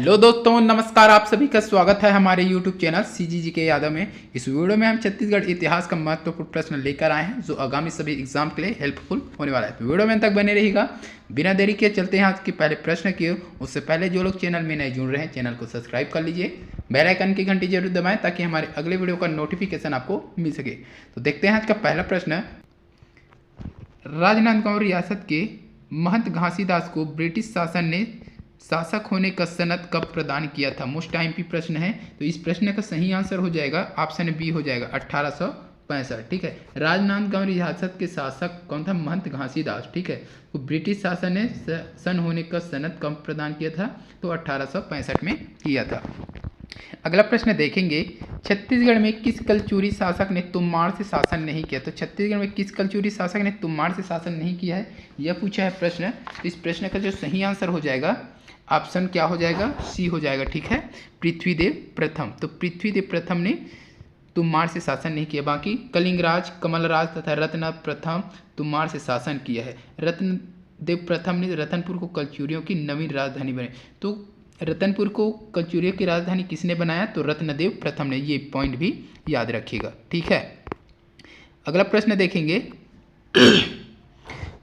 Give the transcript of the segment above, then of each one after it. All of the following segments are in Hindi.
हेलो दोस्तों, नमस्कार। आप सभी का स्वागत है हमारे यूट्यूब चैनल सीजीजी के यादव में। इस वीडियो में हम छत्तीसगढ़ इतिहास का महत्वपूर्ण प्रश्न लेकर आए हैं जो आगामी सभी एग्जाम के लिए हेल्पफुल होने वाला है। तो वीडियो में अंत तक बने रहेगा। बिना देरी के चलते हैं आज के पहले प्रश्न की ओर। उससे पहले जो लोग चैनल में नए जुड़ रहे हैं चैनल को सब्सक्राइब कर लीजिए, बेल आइकन की घंटी जरूर दबाएं ताकि हमारे अगले वीडियो का नोटिफिकेशन आपको मिल सके। तो देखते हैं आज का पहला प्रश्न। राजनांदगांव रियासत के महंत घासीदास को ब्रिटिश शासन ने शासक होने का सनद कब प्रदान किया था? मोस्ट आईएमपी प्रश्न है। तो इस प्रश्न का सही आंसर हो जाएगा ऑप्शन बी हो जाएगा 1865। ठीक है, राजनांदगांव रियासत के शासक कौन था? महंत घासीदास। ठीक है, तो ब्रिटिश शासन ने सन होने का सनद कब प्रदान किया था? तो 1865 में किया था। अगला प्रश्न देखेंगे, छत्तीसगढ़ में किस कलचुरी शासक ने तुम्माड़ से शासन नहीं किया? तो छत्तीसगढ़ में किस कलचुरी शासक ने तुम्माड़ से शासन नहीं किया है, यह पूछा है प्रश्न। तो इस प्रश्न का जो सही आंसर हो जाएगा ऑप्शन क्या हो जाएगा? सी हो जाएगा। ठीक है, पृथ्वीदेव प्रथम। तो पृथ्वीदेव प्रथम ने तुम्माड़ से शासन नहीं किया। बाकी कलिंगराज, कमलराज तथा रत्न प्रथम तुम्माड़ से शासन किया है। रत्नदेव प्रथम ने रतनपुर को कलचुरियों की नवीन राजधानी बनाई। तो रतनपुर को कलचुरियों की राजधानी किसने बनाया? तो रत्नदेव प्रथम ने। ये पॉइंट भी याद रखिएगा। ठीक है, अगला प्रश्न देखेंगे।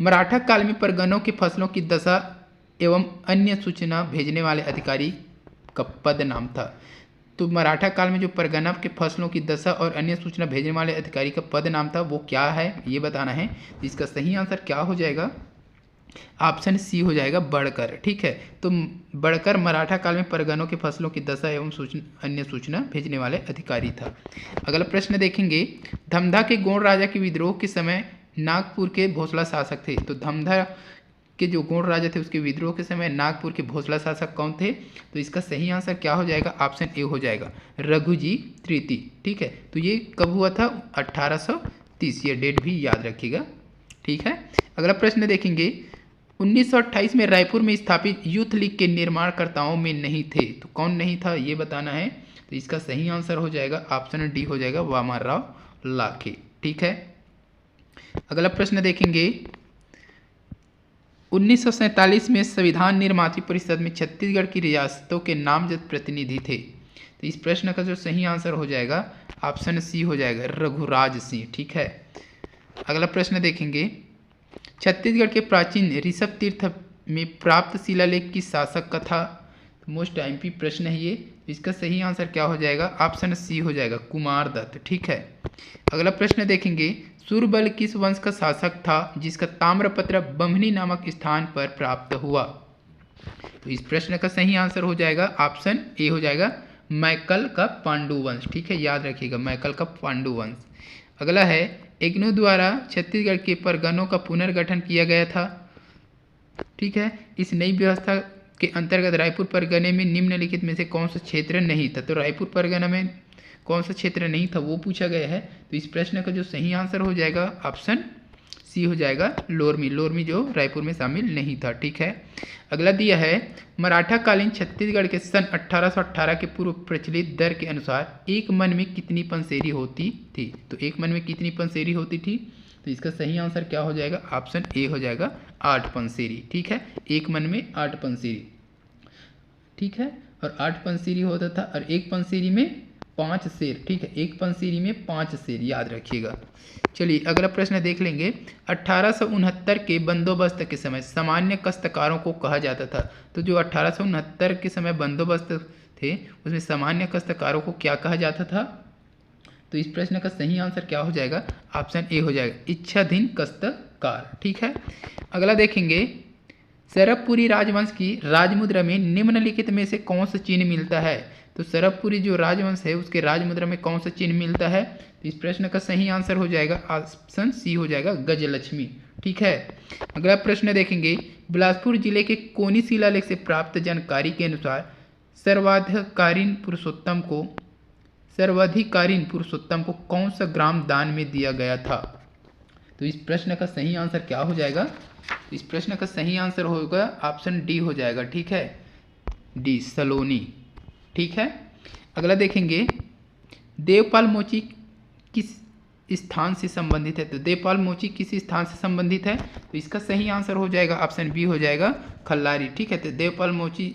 मराठा काल में परगनों की फसलों की दशा एवं अन्य सूचना भेजने वाले अधिकारी का पद नाम था। तो मराठा काल में जो परगना के फसलों की दशा और अन्य सूचना भेजने वाले अधिकारी का पद नाम था वो क्या है, ये बताना है। इसका सही आंसर क्या हो जाएगा? ऑप्शन सी हो जाएगा, बढ़कर। ठीक है, तो बढ़कर मराठा काल में परगनों के फसलों की दशा एवं अन्य सूचना भेजने वाले अधिकारी था। अगला प्रश्न देखेंगे, धमधा के गोंड राजा के विद्रोह के समय नागपुर के भोसला शासक थे। तो धमधा के जो गोंड राजा थे उसके विद्रोह के समय नागपुर के भोसला शासक कौन थे? तो इसका सही आंसर क्या हो जाएगा? ऑप्शन ए हो जाएगा, रघुजी तृतीय। ठीक है, तो ये कब हुआ था? 1830। ये डेट भी याद रखिएगा। ठीक है, अगला प्रश्न देखेंगे, 1928 में रायपुर में स्थापित यूथ लीग के निर्माणकर्ताओं में नहीं थे। तो कौन नहीं था, ये बताना है। तो इसका सही आंसर हो जाएगा ऑप्शन डी हो जाएगा, वामनराव लाखे। ठीक है, अगला प्रश्न देखेंगे, 1947 में संविधान निर्मात्री परिषद में छत्तीसगढ़ की रियासतों के नामजद प्रतिनिधि थे। तो इस प्रश्न का जो सही आंसर हो जाएगा ऑप्शन सी हो जाएगा, रघुराज सिंह। ठीक है, अगला प्रश्न देखेंगे, छत्तीसगढ़ के प्राचीन ऋषभ तीर्थ में प्राप्त शिलालेख की शासक का था? मोस्ट आईएमपी प्रश्न है ये। इसका सही आंसर क्या हो जाएगा? ऑप्शन सी हो जाएगा, कुमार दत्त। ठीक है, अगला प्रश्न देखेंगे, सूरबल किस वंश का शासक था जिसका ताम्रपत्र बम्हनी नामक स्थान पर प्राप्त हुआ? तो इस प्रश्न का सही आंसर हो जाएगा ऑप्शन ए हो जाएगा, मैकल का पांडु वंश। ठीक है, याद रखिएगा, मैकल का पांडु वंश। अगला है, इग्नू द्वारा छत्तीसगढ़ के परगनों का पुनर्गठन किया गया था। ठीक है, इस नई व्यवस्था के अंतर्गत रायपुर परगने में निम्नलिखित में से कौन सा क्षेत्र नहीं था? तो रायपुर परगना में कौन सा क्षेत्र नहीं था वो पूछा गया है। तो इस प्रश्न का जो सही आंसर हो जाएगा ऑप्शन सी हो जाएगा, लोरमी। लोरमी जो रायपुर में शामिल नहीं था। ठीक है, अगला दिया है, मराठा कालीन छत्तीसगढ़ के सन 1818 के पूर्व प्रचलित दर के अनुसार एक मन में कितनी पंसेरी होती थी? तो एक मन में कितनी पंसेरी होती थी? तो इसका सही आंसर क्या हो जाएगा? ऑप्शन ए हो जाएगा, 8 पंसेरी। ठीक है, एक मन में 8 पंसेरी। ठीक है, और 8 पंसेरी होता था और एक पंसेरी में 5 शेर। ठीक है, एक पंसेरी में 5 शेर, याद रखिएगा। चलिए अगला प्रश्न देख लेंगे, 1869 के बंदोबस्त के समय सामान्य काश्तकारों को कहा जाता था। तो जो 1869 के समय बंदोबस्त थे उसमें सामान्य काश्तकारों को क्या कहा जाता था? तो इस प्रश्न का सही आंसर क्या हो जाएगा? ऑप्शन ए हो जाएगा, इच्छाधीन काश्तकार। ठीक है, अगला देखेंगे, सरबपुरी राजवंश की राजमुद्रा में निम्नलिखित में से कौन सा चिन्ह मिलता है? तो सरबपुरी जो राजवंश है उसके राजमुद्रा में कौन सा चिन्ह मिलता है? तो इस प्रश्न का सही आंसर हो जाएगा ऑप्शन सी हो जाएगा, गजलक्ष्मी। ठीक है, अगला प्रश्न देखेंगे, बिलासपुर जिले के कोनी शिलालेख से प्राप्त जानकारी के अनुसार सर्वाधिकारीन पुरुषोत्तम को कौन सा ग्राम दान में दिया गया था? तो इस प्रश्न का सही आंसर क्या हो जाएगा? इस प्रश्न का सही आंसर होगा ऑप्शन डी हो जाएगा। ठीक है, डी, सलोनी। ठीक है, अगला देखेंगे, देवपाल मोची किस स्थान से संबंधित है? तो देवपाल मोची किस स्थान से संबंधित है? तो इसका सही आंसर हो जाएगा ऑप्शन बी हो जाएगा, खल्लारी। ठीक है, तो देवपाल मोची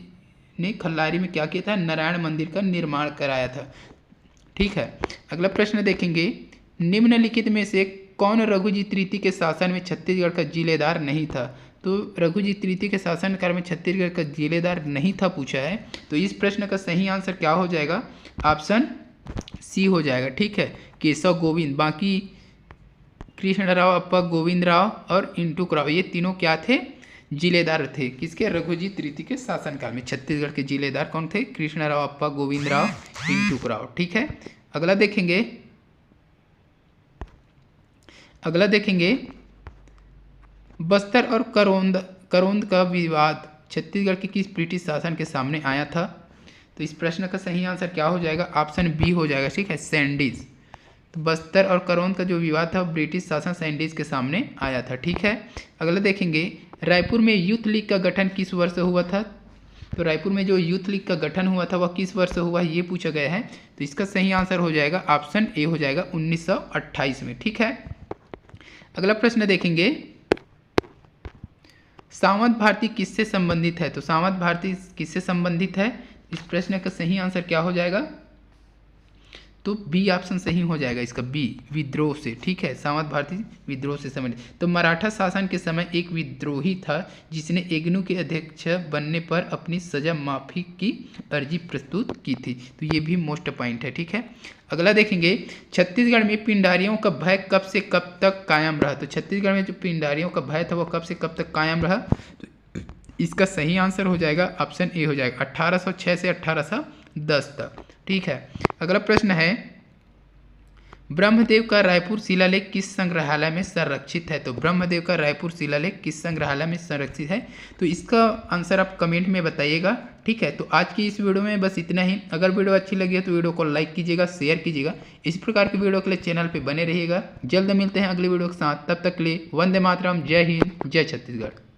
ने खल्लारी में क्या किया था, नारायण मंदिर का निर्माण कराया था। ठीक है, अगला प्रश्न देखेंगे, निम्नलिखित में से कौन रघुजी तृतीय के शासन में छत्तीसगढ़ का जिलेदार नहीं था। तो रघुजी तृतीय के शासनकाल में छत्तीसगढ़ का जिलेदार नहीं था पूछा है, तो इस प्रश्न का सही आंसर क्या हो जाएगा, ऑप्शन सी हो जाएगा। ठीक है, केशव गोविंद, बाकी कृष्णराव, अप्पा गोविंद राव और इंटुक राव, ये तीनों क्या थे, जिलेदार थे। किसके, रघुजी तृतीय के शासनकाल में छत्तीसगढ़ के जिलेदार कौन थे, कृष्णराव, अप्पा गोविंद राव, इंटुक राव। ठीक है, अगला देखेंगे बस्तर और करोंद का विवाद छत्तीसगढ़ के किस ब्रिटिश शासन के सामने आया था। तो इस प्रश्न का सही आंसर क्या हो जाएगा, ऑप्शन बी हो जाएगा। ठीक है, सैंडीज। तो बस्तर और करोंद का जो विवाद था ब्रिटिश शासन सैंडीज के सामने आया था। ठीक है, अगला देखेंगे, रायपुर में यूथ लीग का गठन किस वर्ष हुआ था। तो रायपुर में जो यूथ लीग का गठन हुआ था वह किस वर्ष हुआ, ये पूछा गया है। तो इसका सही आंसर हो जाएगा ऑप्शन ए हो जाएगा, 1928 में। ठीक है, अगला प्रश्न देखेंगे, सावंत भारती किससे संबंधित है। तो सावंत भारती किससे संबंधित है, इस प्रश्न का सही आंसर क्या हो जाएगा, तो बी ऑप्शन सही हो जाएगा इसका, बी, विद्रोह से। ठीक है, सावंत भारती विद्रोह से संबंधित। तो मराठा शासन के समय एक विद्रोही था जिसने एग्नू के अध्यक्ष बनने पर अपनी सजा माफी की अर्जी प्रस्तुत की थी। तो ये भी मोस्ट पॉइंट है। ठीक है, अगला देखेंगे, छत्तीसगढ़ में पिंडारियों का भय कब से कब तक कायम रहा। तो छत्तीसगढ़ में जो पिंडारियों का भय था वो कब से कब तक कायम रहा। तो इसका सही आंसर हो जाएगा ऑप्शन ए हो जाएगा, 1806 से 1810 तक। ठीक है, अगला प्रश्न है, ब्रह्मदेव का रायपुर शिलालेख किस संग्रहालय में संरक्षित है। तो ब्रह्मदेव का रायपुर शिलालेख किस संग्रहालय में संरक्षित है, तो इसका आंसर आप कमेंट में बताइएगा। ठीक है, तो आज की इस वीडियो में बस इतना ही। अगर वीडियो अच्छी लगी है तो वीडियो को लाइक कीजिएगा, शेयर कीजिएगा। इस प्रकार की वीडियो के लिए चैनल पर बने रहिएगा। जल्द मिलते हैं अगली वीडियो के साथ, तब तक के लिए वंदे मातरम, जय हिंद, जय छत्तीसगढ़।